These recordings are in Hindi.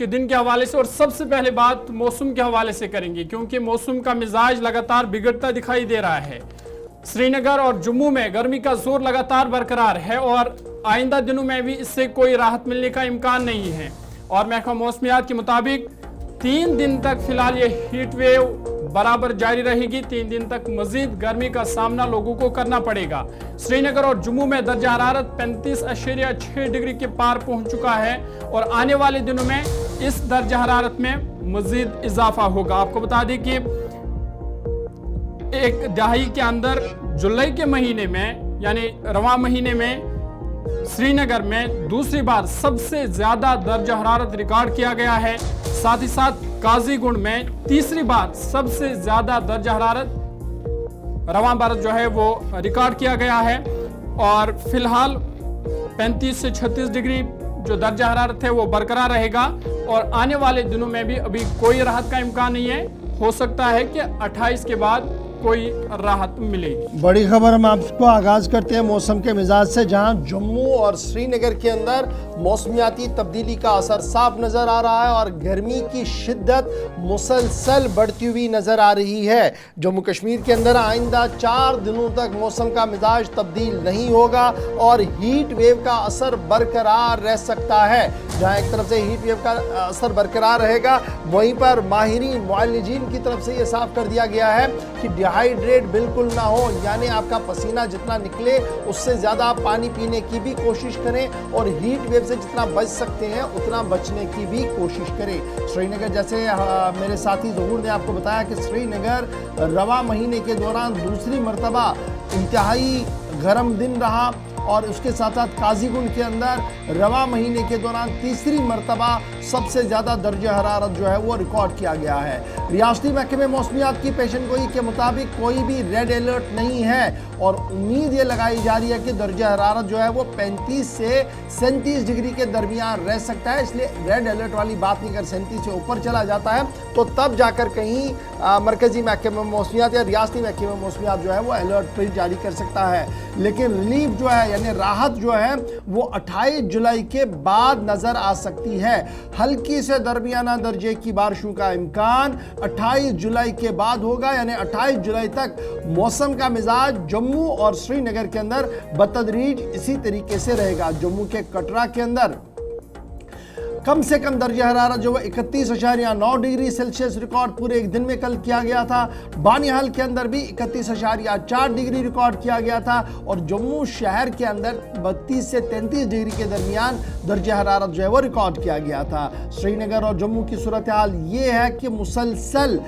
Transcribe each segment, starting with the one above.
के दिन के हवाले से। और सबसे पहले बात मौसम के हवाले से करेंगे, क्योंकि मौसम का मिजाज लगातार बिगड़ता दिखाई दे रहा है। श्रीनगर और जम्मू में गर्मी का जोर लगातार बरकरार है और आइंदा दिनों में भी इससे कोई राहत मिलने का इम्कान नहीं है। और महकमा मौसमियात के मुताबिक 3 दिन तक फिलहाल ये हीट वेव बराबर जारी रहेगी। 3 दिन तक मजीद गर्मी का सामना लोगों को करना पड़ेगा। श्रीनगर और जम्मू में दर्जा हरारत 35.6 डिग्री के पार पहुंच चुका है और आने वाले दिनों में इस दर्जा हरारत में मजीद इजाफा होगा। आपको बता दें कि एक दहाई के अंदर जुलाई के महीने में यानी रवां महीने में श्रीनगर में दूसरी बार सबसे ज्यादा दर्जा हरारत रिकॉर्ड किया गया है। साथ ही साथ काजीगुंड में तीसरी बार सबसे ज्यादा दर्जा हरारत रवां बरस जो है वो रिकॉर्ड किया गया है। और फिलहाल 35 से 36 डिग्री जो दर्जा हरारत है वो बरकरार रहेगा और आने वाले दिनों में भी अभी कोई राहत का इम्कान नहीं है। हो सकता है कि 28 के बाद कोई राहत मिलेगी। बड़ी खबर हम आपको आगाज करते हैं मौसम के मिजाज से, जहां जम्मू और श्रीनगर के अंदर मौसमियाती तब्दीली का असर साफ नजर आ रहा है और गर्मी की शिद्दत मुसलसल बढ़ती हुई नजर आ रही है। जम्मू कश्मीर के अंदर आइंदा 4 दिनों तक मौसम का मिजाज तब्दील नहीं होगा और हीट वेव का असर बरकरार रह सकता है। जहां एक तरफ से हीट वेव का असर बरकरार रहेगा, वहीं पर माहिरीन मुआलिजीन की तरफ से यह साफ कर दिया गया है कि डिहाइड्रेट बिल्कुल ना हो, यानी आपका पसीना जितना निकले उससे ज़्यादा आप पानी पीने की भी कोशिश करें और हीट वेव से जितना बच सकते हैं उतना बचने की भी कोशिश करें। श्रीनगर, जैसे मेरे साथी ज़हूर ने आपको बताया कि श्रीनगर रवां महीने के दौरान दूसरी मरतबा इंतहाई गर्म दिन रहा और उसके साथ साथ काजीगुंड के अंदर रवां महीने के दौरान तीसरी मरतबा सबसे ज़्यादा दर्जा हरारत जो है वो रिकॉर्ड किया गया है। रियासती महकमे मौसमियात की पेशनगोई के मुताबिक कोई भी रेड अलर्ट नहीं है और उम्मीद ये लगाई जा रही है कि दर्जा हरारत जो है वो 35 से 37 डिग्री के दरमियान रह सकता है। इसलिए रेड अलर्ट वाली बात नहीं कर, 37 से ऊपर चला जाता है तो तब जाकर कहीं मरकजी महकमा मौसमियात या रियासती महकमा मौसमियात जो है वो अलर्ट फिर जारी कर सकता है। लेकिन रिलीफ जो है यानी राहत जो है वो 28 जुलाई के बाद नजर आ सकती है। हल्की से दरमियाना दर्जे की बारिशों का इम्कान 28 जुलाई के बाद होगा, यानी 28 जुलाई तक मौसम का मिजाज जम्मू और श्रीनगर के अंदर बतदरीज इसी तरीके से रहेगा। जम्मू के कटरा के अंदर कम से कम दर्जा हरारत जो है 31.9 डिग्री सेल्सियस रिकॉर्ड पूरे एक दिन में कल किया गया था। बानिहाल के अंदर भी 31.4 डिग्री रिकॉर्ड किया गया था और जम्मू शहर के अंदर 32 से 33 डिग्री के दरमियान दर्जा हरारत जो है वो रिकॉर्ड किया गया था। श्रीनगर और जम्मू की सूरत हाल ये है कि मुसलसल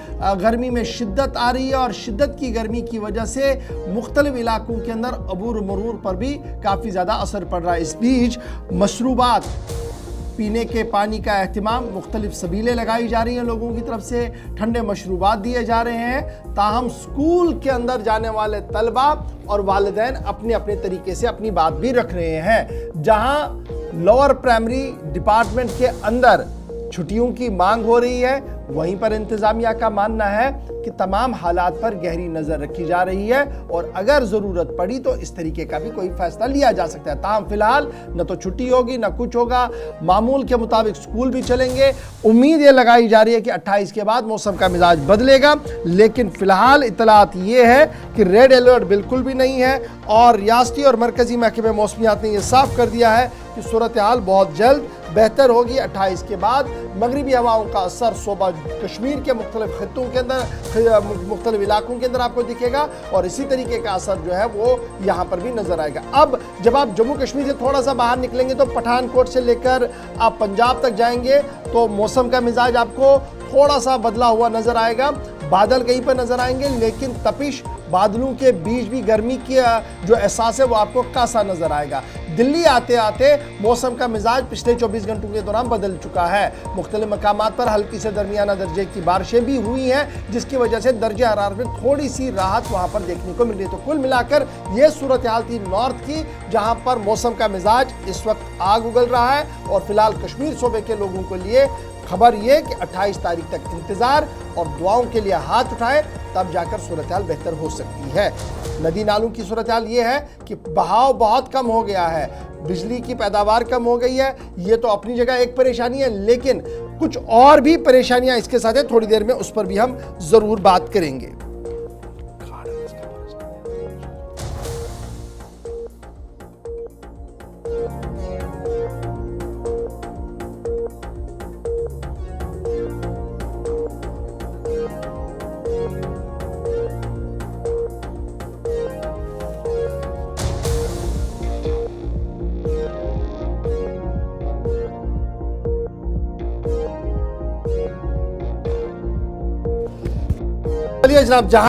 गर्मी में शिद्दत आ रही है और शिद्दत की गर्मी की वजह से मुख्तलिफ इलाकों के अंदर अबूर मरूर पर भी काफ़ी ज़्यादा असर पड़ रहा है। इस बीच मशरूबात पीने के पानी का एहतमाम, मुख्तलिफ सबीलें लगाई जा रही हैं लोगों की तरफ से, ठंडे मशरूबात दिए जा रहे हैं। ताहम स्कूल के अंदर जाने वाले तलबा और वालिदैन अपने अपने तरीके से अपनी बात भी रख रहे हैं। जहां लोअर प्राइमरी डिपार्टमेंट के अंदर छुट्टियों की मांग हो रही है, वहीं पर इंतजामिया का मानना है कि तमाम हालात पर गहरी नजर रखी जा रही है और अगर जरूरत पड़ी तो इस तरीके का भी कोई फैसला लिया जा सकता है। ताहम फिलहाल न तो छुट्टी होगी न कुछ होगा, मामूल के मुताबिक स्कूल भी चलेंगे। उम्मीद ये लगाई जा रही है कि 28 के बाद मौसम का मिजाज बदलेगा, लेकिन फिलहाल इतलात ये है कि रेड अलर्ट बिल्कुल भी नहीं है और रियासती और मरकजी महकमे मौसमियात ने यह साफ कर दिया है कि सूरत हाल बहुत जल्द बेहतर होगी। 28 के बाद मगरिबी हवाओं का असर सूबा कश्मीर के मुख्तलिफ खित्तों के अंदर, मुख्तलिफ इलाकों के अंदर आपको दिखेगा और इसी तरीके का असर जो है वो यहाँ पर भी नजर आएगा। अब जब आप जम्मू कश्मीर से थोड़ा सा बाहर निकलेंगे तो पठानकोट से लेकर आप पंजाब तक जाएंगे तो मौसम का मिजाज आपको थोड़ा सा बदला हुआ नजर आएगा। बादल कहीं पर नजर आएंगे लेकिन तपिश बादलों के बीच भी गर्मी की जो एहसास है वो आपको कासा नजर आएगा। दिल्ली आते आते मौसम का मिजाज पिछले 24 घंटों के दौरान बदल चुका है। मुख्तलिफ मकामात पर हल्की से दरमियाना दर्जे की बारिशें भी हुई हैं जिसकी वजह से दर्जे हरारत में थोड़ी सी राहत वहां पर देखने को मिल रही है। तो कुल मिलाकर ये सूरत हाल थी नॉर्थ की, जहां पर मौसम का मिजाज इस वक्त आग उगल रहा है और फिलहाल कश्मीर सूबे के लोगों के लिए खबर यह कि 28 तारीख तक इंतजार और दुआओं के लिए हाथ उठाएं, तब जाकर सूरत हाल बेहतर हो सकती है। नदी नालों की सूरत हाल ये है कि बहाव बहुत कम हो गया है, बिजली की पैदावार कम हो गई है। ये तो अपनी जगह एक परेशानी है, लेकिन कुछ और भी परेशानियां इसके साथ है, थोड़ी देर में उस पर भी हम जरूर बात करेंगे। चलिए जनाब, जहां